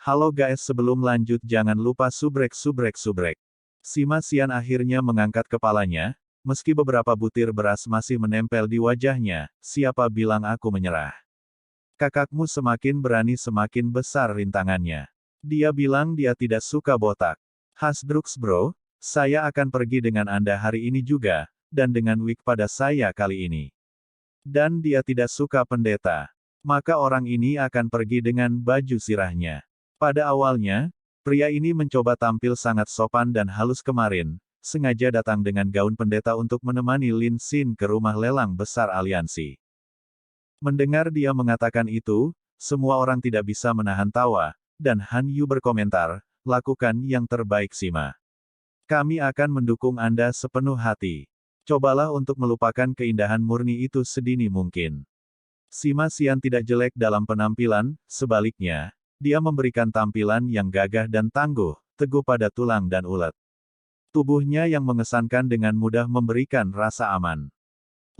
Halo guys, sebelum lanjut jangan lupa subrek. Sima Xian akhirnya mengangkat kepalanya, meski beberapa butir beras masih menempel di wajahnya. Siapa bilang aku menyerah? Kakakmu semakin berani semakin besar rintangannya. Dia bilang dia tidak suka botak. Hasdrux bro, saya akan pergi dengan Anda hari ini juga, dan dengan wig pada saya kali ini. Dan dia tidak suka pendeta. Maka orang ini akan pergi dengan baju sirahnya. Pada awalnya, pria ini mencoba tampil sangat sopan dan halus kemarin, sengaja datang dengan gaun pendeta untuk menemani Lin Xin ke rumah lelang besar aliansi. Mendengar dia mengatakan itu, semua orang tidak bisa menahan tawa, dan Han Yu berkomentar, lakukan yang terbaik Sima. Kami akan mendukung Anda sepenuh hati. Cobalah untuk melupakan keindahan murni itu sedini mungkin. Sima Xian tidak jelek dalam penampilan, sebaliknya, dia memberikan tampilan yang gagah dan tangguh, teguh pada tulang dan ulet. Tubuhnya yang mengesankan dengan mudah memberikan rasa aman.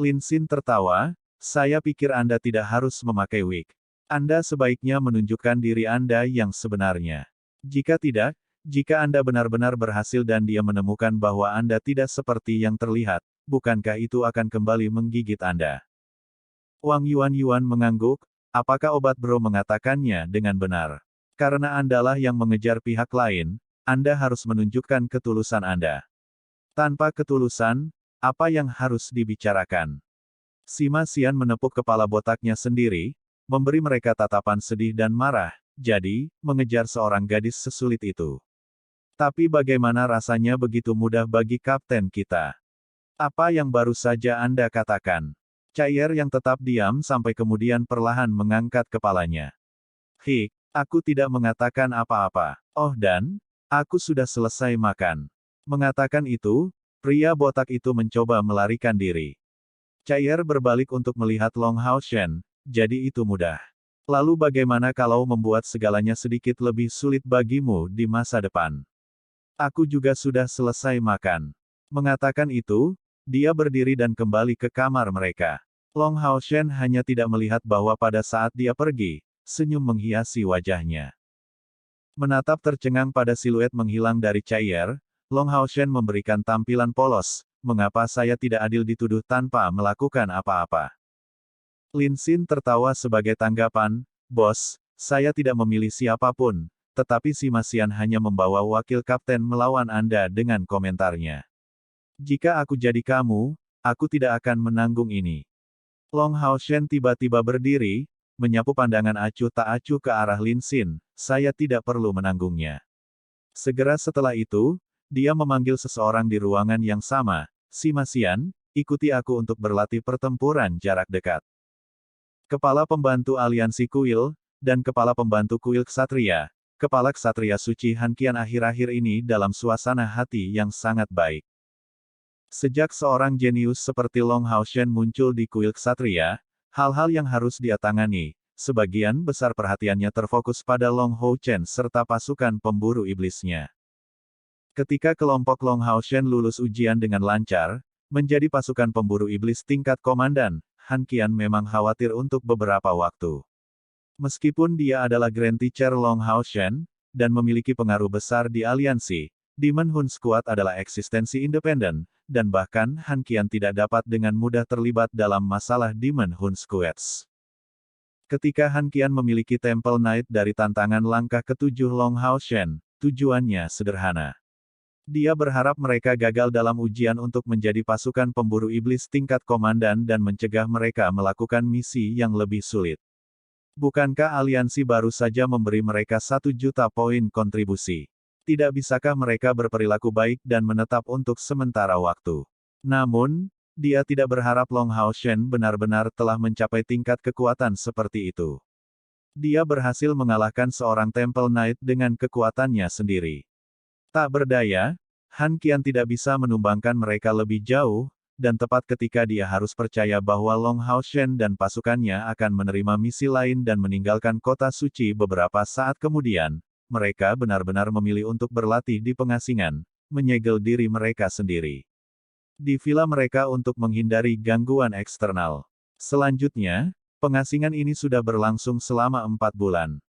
Lin Xin tertawa, saya pikir Anda tidak harus memakai wig. Anda sebaiknya menunjukkan diri Anda yang sebenarnya. Jika tidak, jika Anda benar-benar berhasil dan dia menemukan bahwa Anda tidak seperti yang terlihat, bukankah itu akan kembali menggigit Anda? Wang Yuan mengangguk, apakah obat bro mengatakannya dengan benar? Karena Andalah yang mengejar pihak lain, Anda harus menunjukkan ketulusan Anda. Tanpa ketulusan, apa yang harus dibicarakan? Sima Xian menepuk kepala botaknya sendiri, memberi mereka tatapan sedih dan marah, jadi, mengejar seorang gadis sesulit itu. Tapi bagaimana rasanya begitu mudah bagi kapten kita? Apa yang baru saja Anda katakan? Cair yang tetap diam sampai kemudian perlahan mengangkat kepalanya. Aku tidak mengatakan apa-apa. Oh dan, aku sudah selesai makan. Mengatakan itu, pria botak itu mencoba melarikan diri. Cair berbalik untuk melihat Long Hao Shen, jadi itu mudah. Lalu bagaimana kalau membuat segalanya sedikit lebih sulit bagimu di masa depan? Aku juga sudah selesai makan. Mengatakan itu, dia berdiri dan kembali ke kamar mereka. Long Hao Shen hanya tidak melihat bahwa pada saat dia pergi, senyum menghiasi wajahnya. Menatap tercengang pada siluet menghilang dari Cair, Long Hao Shen memberikan tampilan polos, mengapa saya tidak adil dituduh tanpa melakukan apa-apa. Lin Xin tertawa sebagai tanggapan, bos, saya tidak memilih siapapun, tetapi Sima Xian hanya membawa wakil kapten melawan Anda dengan komentarnya. Jika aku jadi kamu, aku tidak akan menanggung ini. Long Hao Shen tiba-tiba berdiri, menyapu pandangan acuh tak acuh ke arah Lin Xin, saya tidak perlu menanggungnya. Segera setelah itu, dia memanggil seseorang di ruangan yang sama, Sima Xian, ikuti aku untuk berlatih pertempuran jarak dekat. Kepala Pembantu Aliansi Kuil, dan Kepala Pembantu Kuil Ksatria, Kepala Ksatria Suci Han Qian akhir-akhir ini dalam suasana hati yang sangat baik. Sejak seorang jenius seperti Long Hao Shen muncul di kuil Ksatria, hal-hal yang harus dia tangani, sebagian besar perhatiannya terfokus pada Long Hao Chen serta pasukan pemburu iblisnya. Ketika kelompok Long Hao Shen lulus ujian dengan lancar, menjadi pasukan pemburu iblis tingkat komandan, Han Qian memang khawatir untuk beberapa waktu. Meskipun dia adalah Grand Teacher Long Hao Shen, dan memiliki pengaruh besar di aliansi, Demon Hun Squad adalah eksistensi independen, dan bahkan Han Qian tidak dapat dengan mudah terlibat dalam masalah Demon Hun Squads. Ketika Han Qian memiliki Temple Knight dari tantangan langkah ketujuh Long Hao Shen, tujuannya sederhana. Dia berharap mereka gagal dalam ujian untuk menjadi pasukan pemburu iblis tingkat komandan dan mencegah mereka melakukan misi yang lebih sulit. Bukankah aliansi baru saja memberi mereka 1 juta poin kontribusi? Tidak bisakah mereka berperilaku baik dan menetap untuk sementara waktu? Namun, dia tidak berharap Long Hao Shen benar-benar telah mencapai tingkat kekuatan seperti itu. Dia berhasil mengalahkan seorang Temple Knight dengan kekuatannya sendiri. Tak berdaya, Han Qian tidak bisa menumbangkan mereka lebih jauh, dan tepat ketika dia harus percaya bahwa Long Hao Shen dan pasukannya akan menerima misi lain dan meninggalkan kota suci beberapa saat kemudian, mereka benar-benar memilih untuk berlatih di pengasingan, menyegel diri mereka sendiri. Di villa mereka untuk menghindari gangguan eksternal. Selanjutnya, pengasingan ini sudah berlangsung selama 4 bulan.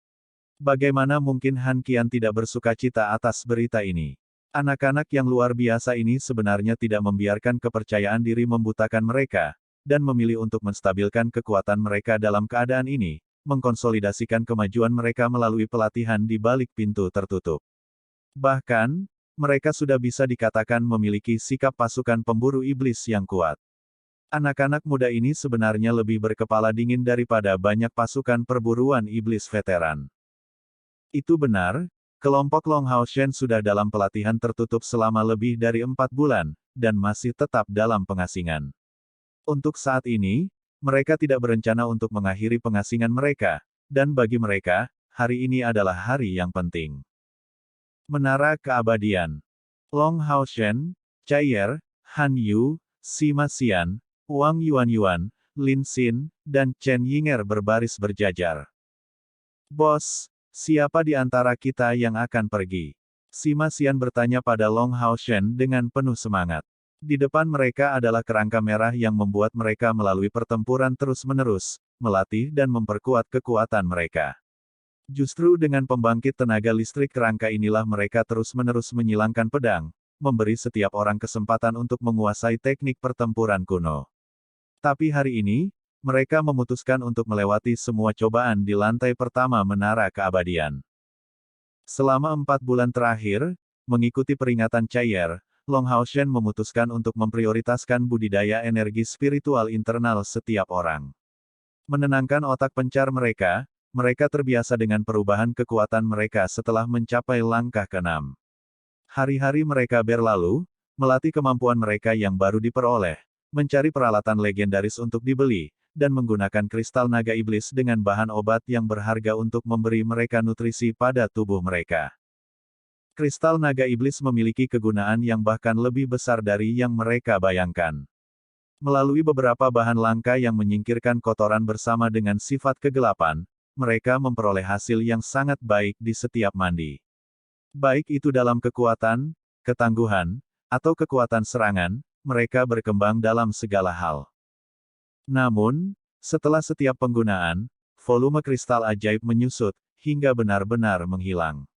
Bagaimana mungkin Han Qian tidak bersukacita atas berita ini? Anak-anak yang luar biasa ini sebenarnya tidak membiarkan kepercayaan diri membutakan mereka, dan memilih untuk menstabilkan kekuatan mereka dalam keadaan ini, mengkonsolidasikan kemajuan mereka melalui pelatihan di balik pintu tertutup. Bahkan, mereka sudah bisa dikatakan memiliki sikap pasukan pemburu iblis yang kuat. Anak-anak muda ini sebenarnya lebih berkepala dingin daripada banyak pasukan perburuan iblis veteran. Itu benar, kelompok Long Hao Shen sudah dalam pelatihan tertutup selama lebih dari 4 bulan, dan masih tetap dalam pengasingan. Untuk saat ini, mereka tidak berencana untuk mengakhiri pengasingan mereka, dan bagi mereka, hari ini adalah hari yang penting. Menara Keabadian. Long Hao Shen, Cai Er, Han Yu, Sima Xian, Wang Yuanyuan, Lin Xin, dan Chen Yinger berbaris berjajar. Bos, siapa di antara kita yang akan pergi? Sima Xian bertanya pada Long Hao Shen dengan penuh semangat. Di depan mereka adalah kerangka merah yang membuat mereka melalui pertempuran terus-menerus, melatih dan memperkuat kekuatan mereka. Justru dengan pembangkit tenaga listrik kerangka inilah mereka terus-menerus menyilangkan pedang, memberi setiap orang kesempatan untuk menguasai teknik pertempuran kuno. Tapi hari ini, mereka memutuskan untuk melewati semua cobaan di lantai pertama Menara Keabadian. Selama 4 bulan terakhir, mengikuti peringatan Cai Er, Long Hao Shen memutuskan untuk memprioritaskan budidaya energi spiritual internal setiap orang. Menenangkan otak pencar mereka, mereka terbiasa dengan perubahan kekuatan mereka setelah mencapai langkah ke-6. Hari-hari mereka berlalu, melatih kemampuan mereka yang baru diperoleh, mencari peralatan legendaris untuk dibeli, dan menggunakan kristal naga iblis dengan bahan obat yang berharga untuk memberi mereka nutrisi pada tubuh mereka. Kristal naga iblis memiliki kegunaan yang bahkan lebih besar dari yang mereka bayangkan. Melalui beberapa bahan langka yang menyingkirkan kotoran bersama dengan sifat kegelapan, mereka memperoleh hasil yang sangat baik di setiap mandi. Baik itu dalam kekuatan, ketangguhan, atau kekuatan serangan, mereka berkembang dalam segala hal. Namun, setelah setiap penggunaan, volume kristal ajaib menyusut, hingga benar-benar menghilang.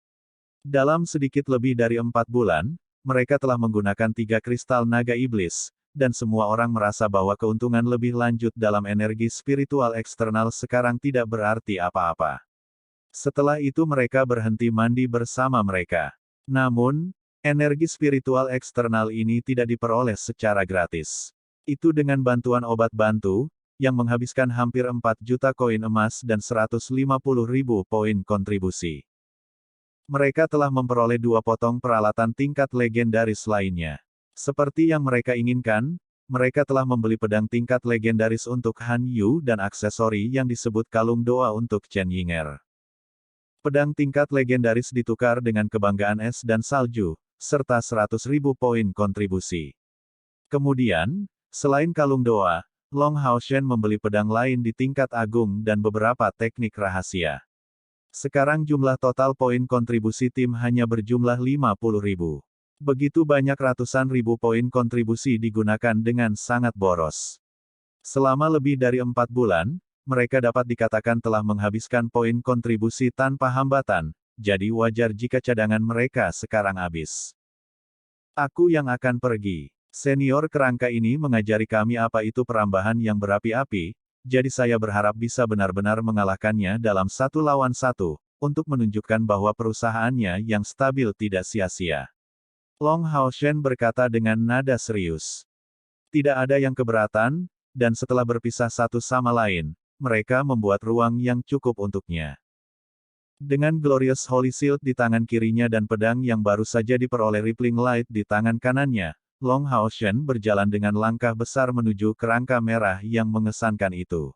Dalam sedikit lebih dari 4 bulan, mereka telah menggunakan 3 kristal naga iblis, dan semua orang merasa bahwa keuntungan lebih lanjut dalam energi spiritual eksternal sekarang tidak berarti apa-apa. Setelah itu mereka berhenti mandi bersama mereka. Namun, energi spiritual eksternal ini tidak diperoleh secara gratis. Itu dengan bantuan obat bantu, yang menghabiskan hampir 4 juta koin emas dan 150.000 poin kontribusi. Mereka telah memperoleh 2 potong peralatan tingkat legendaris lainnya. Seperti yang mereka inginkan, mereka telah membeli pedang tingkat legendaris untuk Han Yu dan aksesori yang disebut kalung doa untuk Chen Yinger. Pedang tingkat legendaris ditukar dengan kebanggaan es dan salju, serta 100.000 poin kontribusi. Kemudian, selain kalung doa, Long Hao Shen membeli pedang lain di tingkat agung dan beberapa teknik rahasia. Sekarang jumlah total poin kontribusi tim hanya berjumlah 50.000. Begitu banyak ratusan ribu poin kontribusi digunakan dengan sangat boros. Selama lebih dari 4 bulan, mereka dapat dikatakan telah menghabiskan poin kontribusi tanpa hambatan, jadi wajar jika cadangan mereka sekarang habis. Aku yang akan pergi. Senior kerangka ini mengajari kami apa itu perambahan yang berapi-api, jadi saya berharap bisa benar-benar mengalahkannya dalam 1 lawan 1, untuk menunjukkan bahwa perusahaannya yang stabil tidak sia-sia. Long Hao Shen berkata dengan nada serius. Tidak ada yang keberatan, dan setelah berpisah satu sama lain, mereka membuat ruang yang cukup untuknya. Dengan Glorious Holy Shield di tangan kirinya dan pedang yang baru saja diperoleh Rippling Light di tangan kanannya, Long Hao Shen berjalan dengan langkah besar menuju kerangka merah yang mengesankan itu.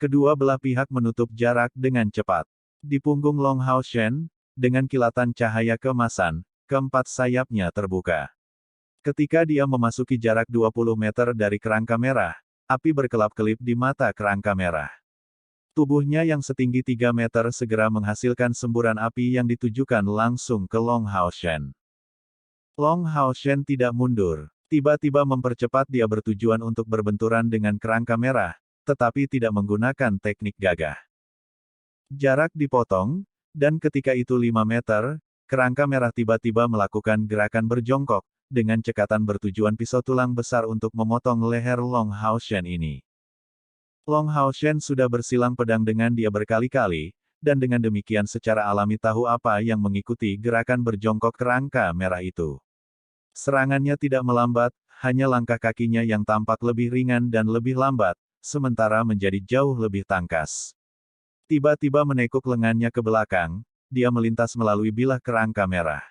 Kedua belah pihak menutup jarak dengan cepat. Di punggung Long Hao Shen, dengan kilatan cahaya keemasan, keempat sayapnya terbuka. Ketika dia memasuki jarak 20 meter dari kerangka merah, api berkelap-kelip di mata kerangka merah. Tubuhnya yang setinggi 3 meter segera menghasilkan semburan api yang ditujukan langsung ke Long Hao Shen. Long Hao Shen tidak mundur. Tiba-tiba mempercepat dia bertujuan untuk berbenturan dengan kerangka merah, tetapi tidak menggunakan teknik gagah. Jarak dipotong, Dan ketika itu 5 meter, kerangka merah tiba-tiba melakukan gerakan berjongkok, dengan cekatan bertujuan pisau tulang besar untuk memotong leher Long Hao Shen ini. Long Hao Shen sudah bersilang pedang dengan dia berkali-kali, dan dengan demikian secara alami tahu apa yang mengikuti gerakan berjongkok kerangka merah itu. Serangannya tidak melambat, hanya langkah kakinya yang tampak lebih ringan dan lebih lambat, sementara menjadi jauh lebih tangkas. Tiba-tiba menekuk lengannya ke belakang, dia melintas melalui bilah kerangka merah.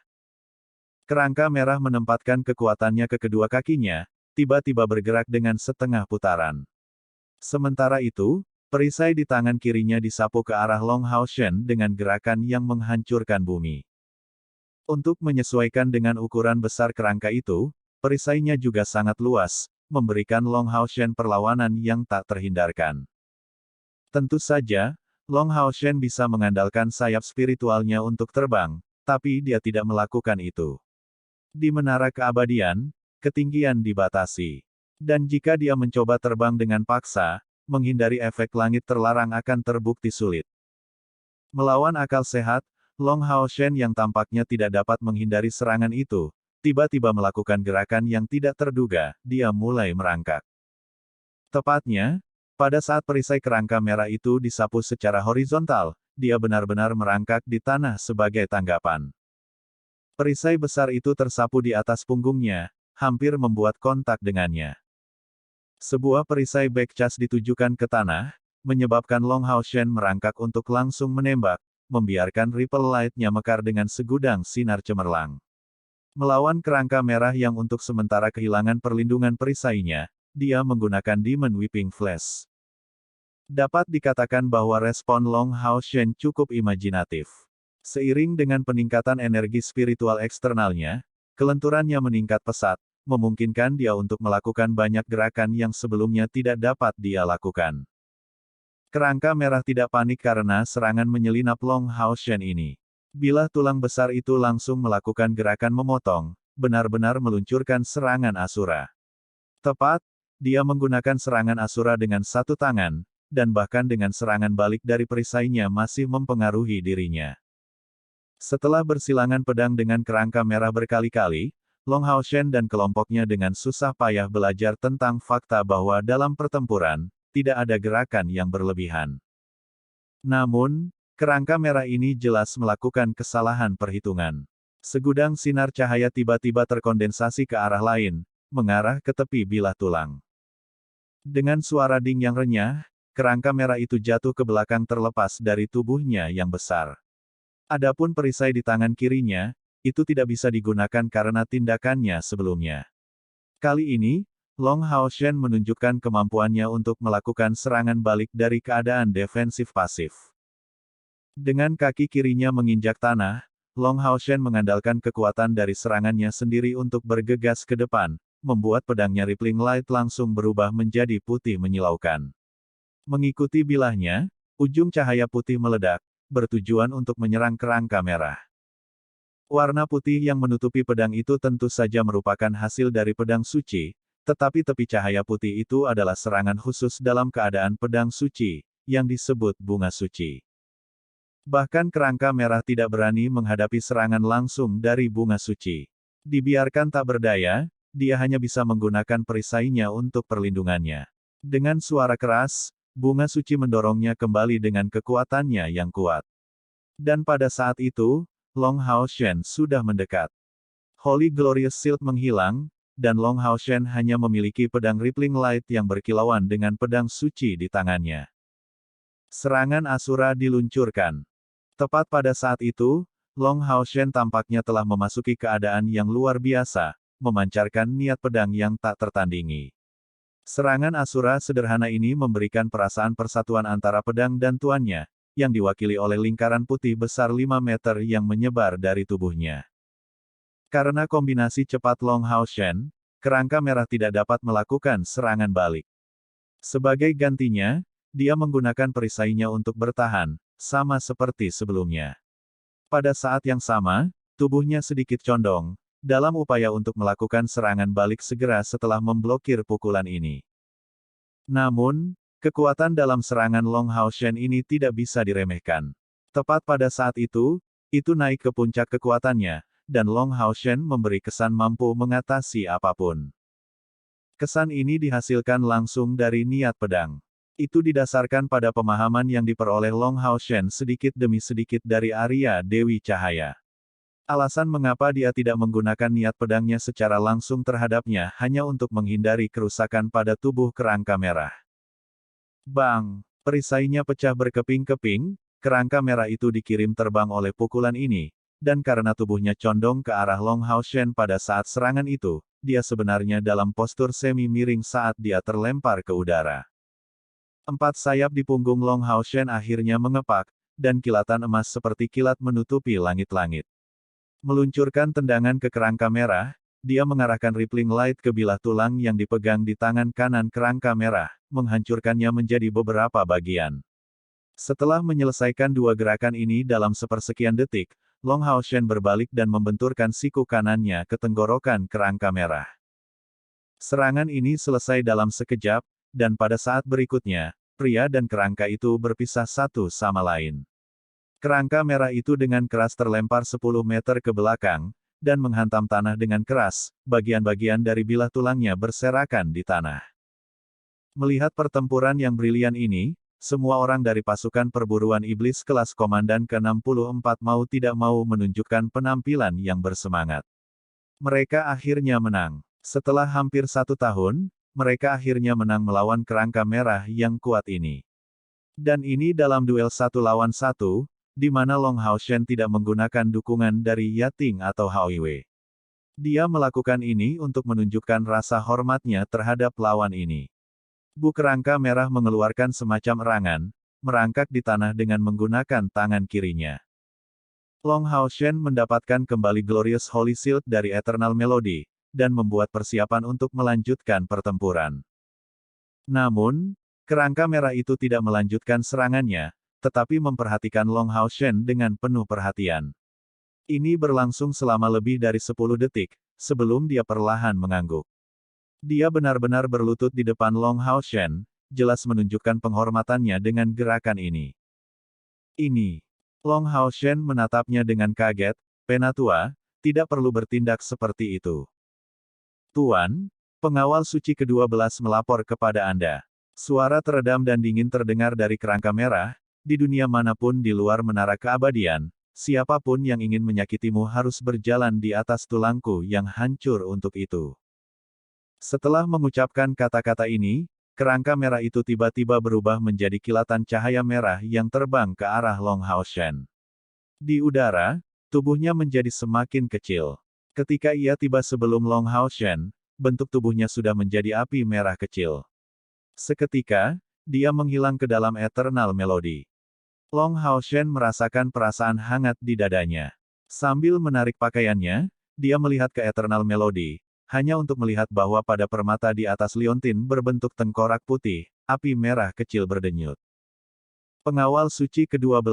Kerangka merah menempatkan kekuatannya ke kedua kakinya, tiba-tiba bergerak dengan setengah putaran. Sementara itu, perisai di tangan kirinya disapu ke arah Long Hao Shen dengan gerakan yang menghancurkan bumi. Untuk menyesuaikan dengan ukuran besar kerangka itu, perisainya juga sangat luas, memberikan Long Hao Shen perlawanan yang tak terhindarkan. Tentu saja, Long Hao Shen bisa mengandalkan sayap spiritualnya untuk terbang, tapi dia tidak melakukan itu. Di Menara Keabadian, ketinggian dibatasi. Dan jika dia mencoba terbang dengan paksa, menghindari efek langit terlarang akan terbukti sulit. Melawan akal sehat, Long Hao Shen yang tampaknya tidak dapat menghindari serangan itu, tiba-tiba melakukan gerakan yang tidak terduga, dia mulai merangkak. Tepatnya, pada saat perisai kerangka merah itu disapu secara horizontal, dia benar-benar merangkak di tanah sebagai tanggapan. Perisai besar itu tersapu di atas punggungnya, hampir membuat kontak dengannya. Sebuah perisai backcast ditujukan ke tanah, menyebabkan Long Hao Shen merangkak untuk langsung menembak, membiarkan ripple light-nya mekar dengan segudang sinar cemerlang. Melawan kerangka merah yang untuk sementara kehilangan perlindungan perisainya, dia menggunakan Demon Whipping Flash. Dapat dikatakan bahwa respon Long Hao Shen cukup imajinatif. Seiring dengan peningkatan energi spiritual eksternalnya, kelenturannya meningkat pesat, memungkinkan dia untuk melakukan banyak gerakan yang sebelumnya tidak dapat dia lakukan. Kerangka merah tidak panik karena serangan menyelinap Long Hao Shen ini. Bilah tulang besar itu langsung melakukan gerakan memotong, benar-benar meluncurkan serangan Asura. Tepat, dia menggunakan serangan Asura dengan satu tangan, dan bahkan dengan serangan balik dari perisainya masih mempengaruhi dirinya. Setelah bersilangan pedang dengan kerangka merah berkali-kali, Long Hao Shen dan kelompoknya dengan susah payah belajar tentang fakta bahwa dalam pertempuran, tidak ada gerakan yang berlebihan. Namun, kerangka merah ini jelas melakukan kesalahan perhitungan. Segudang sinar cahaya tiba-tiba terkondensasi ke arah lain, mengarah ke tepi bilah tulang. Dengan suara ding yang renyah, kerangka merah itu jatuh ke belakang terlepas dari tubuhnya yang besar. Adapun perisai di tangan kirinya, itu tidak bisa digunakan karena tindakannya sebelumnya. Kali ini, Long Hao Shen menunjukkan kemampuannya untuk melakukan serangan balik dari keadaan defensif pasif. Dengan kaki kirinya menginjak tanah, Long Hao Shen mengandalkan kekuatan dari serangannya sendiri untuk bergegas ke depan, membuat pedangnya Rippling Light langsung berubah menjadi putih menyilaukan. Mengikuti bilahnya, ujung cahaya putih meledak, bertujuan untuk menyerang kerangka merah. Warna putih yang menutupi pedang itu tentu saja merupakan hasil dari pedang suci, tetapi tepi cahaya putih itu adalah serangan khusus dalam keadaan pedang suci, yang disebut bunga suci. Bahkan kerangka merah tidak berani menghadapi serangan langsung dari bunga suci. Dibiarkan tak berdaya, dia hanya bisa menggunakan perisainya untuk perlindungannya. Dengan suara keras, bunga suci mendorongnya kembali dengan kekuatannya yang kuat. Dan pada saat itu, Long Hao Shen sudah mendekat. Holy Glorious Shield menghilang, dan Long Hao Shen hanya memiliki pedang Rippling Light yang berkilauan dengan pedang suci di tangannya. Serangan Asura diluncurkan. Tepat pada saat itu, Long Hao Shen tampaknya telah memasuki keadaan yang luar biasa, memancarkan niat pedang yang tak tertandingi. Serangan Asura sederhana ini memberikan perasaan persatuan antara pedang dan tuannya, yang diwakili oleh lingkaran putih besar 5 meter yang menyebar dari tubuhnya. Karena kombinasi cepat Long Hao Shen, kerangka merah tidak dapat melakukan serangan balik. Sebagai gantinya, dia menggunakan perisainya untuk bertahan, sama seperti sebelumnya. Pada saat yang sama, tubuhnya sedikit condong, dalam upaya untuk melakukan serangan balik segera setelah memblokir pukulan ini. Namun, kekuatan dalam serangan Long Hao Shen ini tidak bisa diremehkan. Tepat pada saat itu naik ke puncak kekuatannya, dan Long Haoshen memberi kesan mampu mengatasi apapun. Kesan ini dihasilkan langsung dari niat pedang. Itu didasarkan pada pemahaman yang diperoleh Long Haoshen sedikit demi sedikit dari Arya Dewi Cahaya. Alasan mengapa dia tidak menggunakan niat pedangnya secara langsung terhadapnya hanya untuk menghindari kerusakan pada tubuh kerangka merah. Bang! Perisainya pecah berkeping-keping, kerangka merah itu dikirim terbang oleh pukulan ini, dan karena tubuhnya condong ke arah Long Haoshen pada saat serangan itu, dia sebenarnya dalam postur semi-miring saat dia terlempar ke udara. 4 sayap di punggung Long Haoshen akhirnya mengepak, dan kilatan emas seperti kilat menutupi langit-langit. Meluncurkan tendangan ke kerangka merah, dia mengarahkan rippling light ke bilah tulang yang dipegang di tangan kanan kerangka merah, menghancurkannya menjadi beberapa bagian. Setelah menyelesaikan 2 gerakan ini dalam sepersekian detik, Long Haoshen berbalik dan membenturkan siku kanannya ke tenggorokan kerangka merah. Serangan ini selesai dalam sekejap, dan pada saat berikutnya, pria dan kerangka itu berpisah satu sama lain. Kerangka merah itu dengan keras terlempar 10 meter ke belakang, dan menghantam tanah dengan keras, bagian-bagian dari bilah tulangnya berserakan di tanah. Melihat pertempuran yang brilian ini, semua orang dari pasukan perburuan iblis kelas komandan ke-64 mau tidak mau menunjukkan penampilan yang bersemangat. Mereka akhirnya menang. Setelah hampir 1 tahun, mereka akhirnya menang melawan kerangka merah yang kuat ini. Dan ini dalam duel 1 lawan 1, di mana Long Haoshen tidak menggunakan dukungan dari Yating atau Haoiwei. Dia melakukan ini untuk menunjukkan rasa hormatnya terhadap lawan ini. Bu kerangka merah mengeluarkan semacam erangan, merangkak di tanah dengan menggunakan tangan kirinya. Long Haoshen mendapatkan kembali Glorious Holy Shield dari Eternal Melody, dan membuat persiapan untuk melanjutkan pertempuran. Namun, kerangka merah itu tidak melanjutkan serangannya, tetapi memperhatikan Long Haoshen dengan penuh perhatian. Ini berlangsung selama lebih dari 10 detik, sebelum dia perlahan mengangguk. Dia benar-benar berlutut di depan Long Haoshen, jelas menunjukkan penghormatannya dengan gerakan ini. Ini. Long Haoshen menatapnya dengan kaget, "Penatua, tidak perlu bertindak seperti itu." "Tuan, pengawal suci ke-12 melapor kepada Anda." Suara teredam dan dingin terdengar dari kerangka merah. Di dunia manapun di luar menara keabadian, siapapun yang ingin menyakitimu harus berjalan di atas tulangku yang hancur untuk itu. Setelah mengucapkan kata-kata ini, kerangka merah itu tiba-tiba berubah menjadi kilatan cahaya merah yang terbang ke arah Long Haoshen. Di udara, tubuhnya menjadi semakin kecil. Ketika ia tiba sebelum Long Haoshen, bentuk tubuhnya sudah menjadi api merah kecil. Seketika, dia menghilang ke dalam Eternal Melody. Long Haoshen merasakan perasaan hangat di dadanya. Sambil menarik pakaiannya, dia melihat ke Eternal Melody, hanya untuk melihat bahwa pada permata di atas liontin berbentuk tengkorak putih, api merah kecil berdenyut. Pengawal suci ke-12.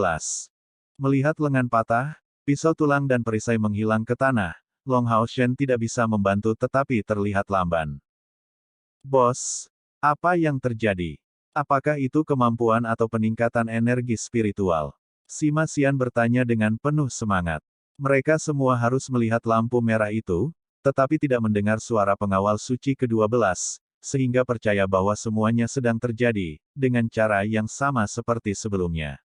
Melihat lengan patah, pisau tulang dan perisai menghilang ke tanah, Long Haoshen tidak bisa membantu tetapi terlihat lamban. "Bos, apa yang terjadi? Apakah itu kemampuan atau peningkatan energi spiritual?" Sima Xian bertanya dengan penuh semangat. Mereka semua harus melihat lampu merah itu, tetapi tidak mendengar suara pengawal suci ke-12, sehingga percaya bahwa semuanya sedang terjadi, dengan cara yang sama seperti sebelumnya.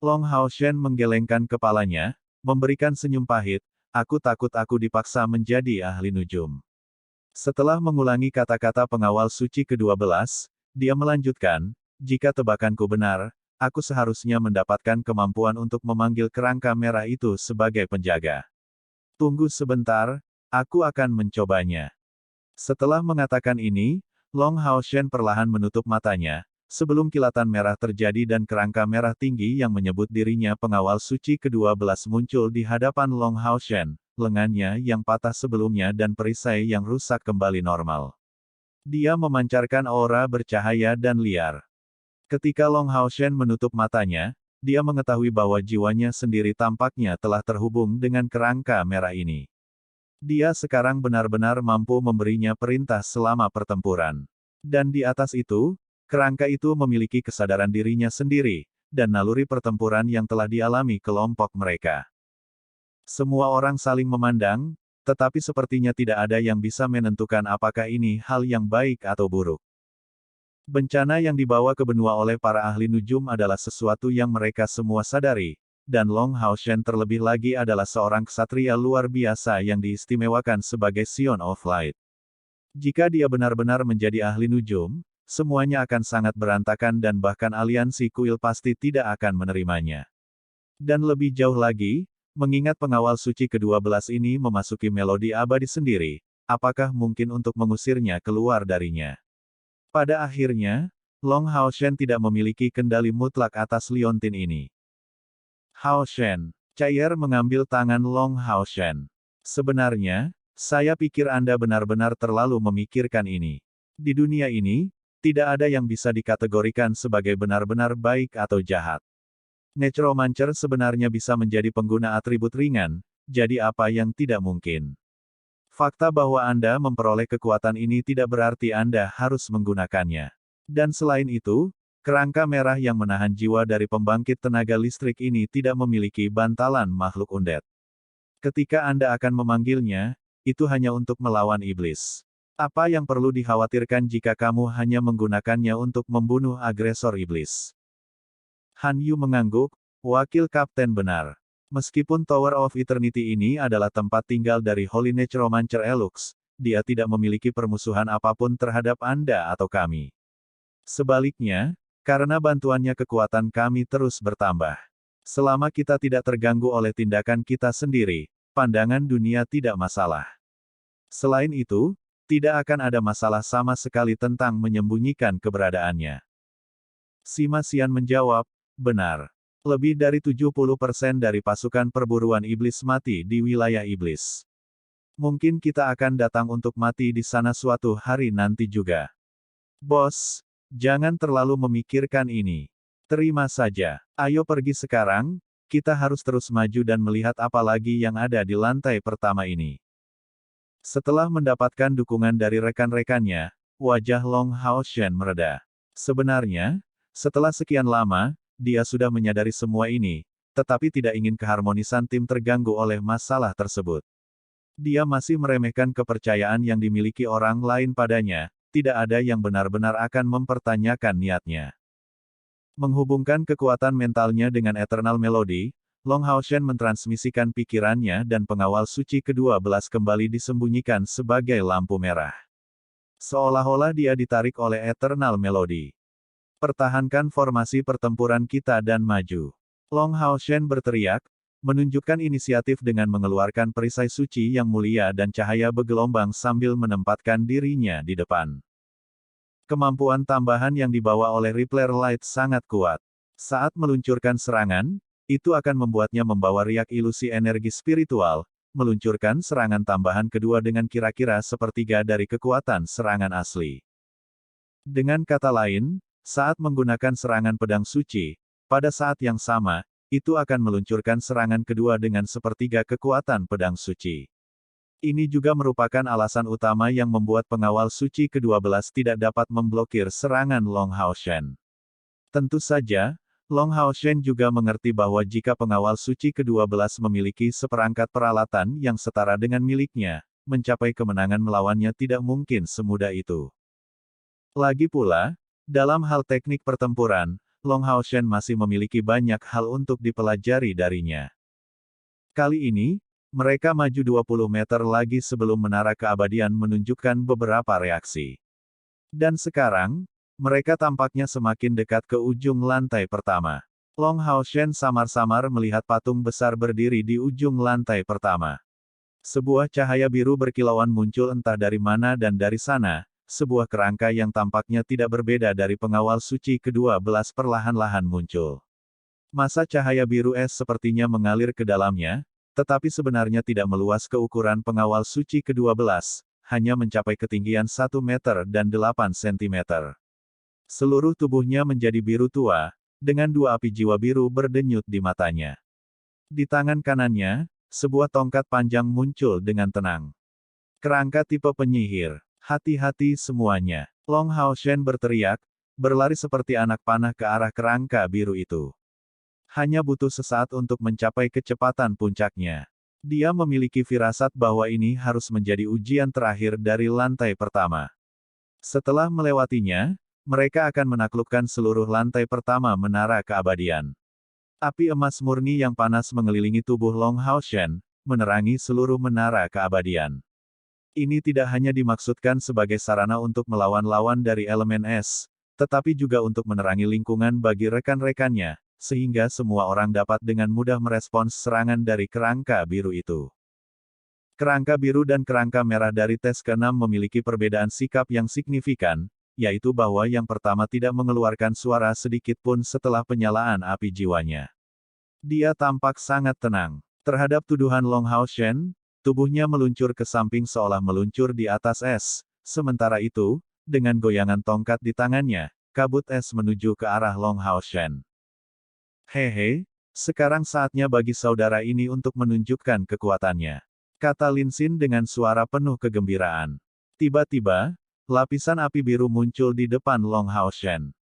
Long Haoshen menggelengkan kepalanya, memberikan senyum pahit, "Aku takut aku dipaksa menjadi ahli nujum." Setelah mengulangi kata-kata pengawal suci ke-12, dia melanjutkan, "Jika tebakanku benar, aku seharusnya mendapatkan kemampuan untuk memanggil kerangka merah itu sebagai penjaga. Tunggu sebentar, aku akan mencobanya." Setelah mengatakan ini, Long Haoshen perlahan menutup matanya, sebelum kilatan merah terjadi dan kerangka merah tinggi yang menyebut dirinya pengawal suci ke-12 muncul di hadapan Long Haoshen, lengannya yang patah sebelumnya dan perisai yang rusak kembali normal. Dia memancarkan aura bercahaya dan liar. Ketika Long Haoshen menutup matanya, dia mengetahui bahwa jiwanya sendiri tampaknya telah terhubung dengan kerangka merah ini. Dia sekarang benar-benar mampu memberinya perintah selama pertempuran. Dan di atas itu, kerangka itu memiliki kesadaran dirinya sendiri, dan naluri pertempuran yang telah dialami kelompok mereka. Semua orang saling memandang, tetapi sepertinya tidak ada yang bisa menentukan apakah ini hal yang baik atau buruk. Bencana yang dibawa ke benua oleh para ahli nujum adalah sesuatu yang mereka semua sadari, dan Long Hao Shen terlebih lagi adalah seorang ksatria luar biasa yang diistimewakan sebagai Sion of Light. Jika dia benar-benar menjadi ahli nujum, semuanya akan sangat berantakan dan bahkan aliansi kuil pasti tidak akan menerimanya. Dan lebih jauh lagi, mengingat pengawal suci ke-12 ini memasuki melodi abadi sendiri, apakah mungkin untuk mengusirnya keluar darinya? Pada akhirnya, Long Hao Shen tidak memiliki kendali mutlak atas liontin ini. Hao Shen. Cair mengambil tangan Long Hao Shen. Sebenarnya, saya pikir Anda benar-benar terlalu memikirkan ini. Di dunia ini, tidak ada yang bisa dikategorikan sebagai benar-benar baik atau jahat. Necromancer sebenarnya bisa menjadi pengguna atribut ringan, jadi apa yang tidak mungkin? Fakta bahwa Anda memperoleh kekuatan ini tidak berarti Anda harus menggunakannya. Dan selain itu, kerangka merah yang menahan jiwa dari pembangkit tenaga listrik ini tidak memiliki bantalan makhluk undead. Ketika Anda akan memanggilnya, itu hanya untuk melawan iblis. Apa yang perlu dikhawatirkan jika kamu hanya menggunakannya untuk membunuh agresor iblis? Han Yu mengangguk, wakil kapten benar. Meskipun Tower of Eternity ini adalah tempat tinggal dari Holy Necromancer Elux, dia tidak memiliki permusuhan apapun terhadap Anda atau kami. Sebaliknya, karena bantuannya kekuatan kami terus bertambah. Selama kita tidak terganggu oleh tindakan kita sendiri, pandangan dunia tidak masalah. Selain itu, tidak akan ada masalah sama sekali tentang menyembunyikan keberadaannya. Sima Xian menjawab, benar. Lebih dari 70% dari pasukan perburuan iblis mati di wilayah iblis. Mungkin kita akan datang untuk mati di sana suatu hari nanti juga. Bos, jangan terlalu memikirkan ini. Terima saja. Ayo pergi sekarang, kita harus terus maju dan melihat apa lagi yang ada di lantai pertama ini. Setelah mendapatkan dukungan dari rekan-rekannya, wajah Long Hao Shen mereda. Sebenarnya, setelah sekian lama, dia sudah menyadari semua ini, tetapi tidak ingin keharmonisan tim terganggu oleh masalah tersebut. Dia masih meremehkan kepercayaan yang dimiliki orang lain padanya, tidak ada yang benar-benar akan mempertanyakan niatnya. Menghubungkan kekuatan mentalnya dengan Eternal Melody, Long Hao Shen mentransmisikan pikirannya dan pengawal suci ke-12 kembali disembunyikan sebagai lampu merah. Seolah-olah dia ditarik oleh Eternal Melody. Pertahankan formasi pertempuran kita dan maju. Long Hao Shen berteriak, menunjukkan inisiatif dengan mengeluarkan perisai suci yang mulia dan cahaya bergelombang sambil menempatkan dirinya di depan. Kemampuan tambahan yang dibawa oleh Rippler Light sangat kuat. Saat meluncurkan serangan, itu akan membuatnya membawa riak ilusi energi spiritual, meluncurkan serangan tambahan kedua dengan kira-kira sepertiga dari kekuatan serangan asli. Dengan kata lain, saat menggunakan serangan pedang suci, pada saat yang sama, itu akan meluncurkan serangan kedua dengan sepertiga kekuatan pedang suci. Ini juga merupakan alasan utama yang membuat pengawal suci ke-12 tidak dapat memblokir serangan Long Hao Shen. Tentu saja, Long Hao Shen juga mengerti bahwa jika pengawal suci ke-12 memiliki seperangkat peralatan yang setara dengan miliknya, mencapai kemenangan melawannya tidak mungkin semudah itu. Lagi pula, dalam hal teknik pertempuran, Long Hao Shen masih memiliki banyak hal untuk dipelajari darinya. Kali ini, mereka maju 20 meter lagi sebelum menara keabadian menunjukkan beberapa reaksi. Dan sekarang, mereka tampaknya semakin dekat ke ujung lantai pertama. Long Hao Shen samar-samar melihat patung besar berdiri di ujung lantai pertama. Sebuah cahaya biru berkilauan muncul entah dari mana dan dari sana, sebuah kerangka yang tampaknya tidak berbeda dari pengawal suci ke-12 perlahan-lahan muncul. Masa cahaya biru es sepertinya mengalir ke dalamnya, tetapi sebenarnya tidak meluas ke ukuran pengawal suci ke-12, hanya mencapai ketinggian 1 meter dan 8 sentimeter. Seluruh tubuhnya menjadi biru tua, dengan dua api jiwa biru berdenyut di matanya. Di tangan kanannya, sebuah tongkat panjang muncul dengan tenang. Kerangka tipe penyihir. Hati-hati semuanya. Long Hao Shen berteriak, berlari seperti anak panah ke arah kerangka biru itu. Hanya butuh sesaat untuk mencapai kecepatan puncaknya. Dia memiliki firasat bahwa ini harus menjadi ujian terakhir dari lantai pertama. Setelah melewatinya, mereka akan menaklukkan seluruh lantai pertama menara keabadian. Api emas murni yang panas mengelilingi tubuh Long Hao Shen, menerangi seluruh menara keabadian. Ini tidak hanya dimaksudkan sebagai sarana untuk melawan lawan dari elemen es, tetapi juga untuk menerangi lingkungan bagi rekan-rekannya, sehingga semua orang dapat dengan mudah merespons serangan dari kerangka biru itu. Kerangka biru dan kerangka merah dari tes ke-6 memiliki perbedaan sikap yang signifikan, yaitu bahwa yang pertama tidak mengeluarkan suara sedikit pun setelah penyalaan api jiwanya. Dia tampak sangat tenang. Terhadap tuduhan Long Hao Shen, tubuhnya meluncur ke samping seolah meluncur di atas es. Sementara itu, dengan goyangan tongkat di tangannya, kabut es menuju ke arah Long Hao Shen. Hehe, sekarang saatnya bagi saudara ini untuk menunjukkan kekuatannya, kata Lin Xin dengan suara penuh kegembiraan. Tiba-tiba, lapisan api biru muncul di depan Long Hao Shen.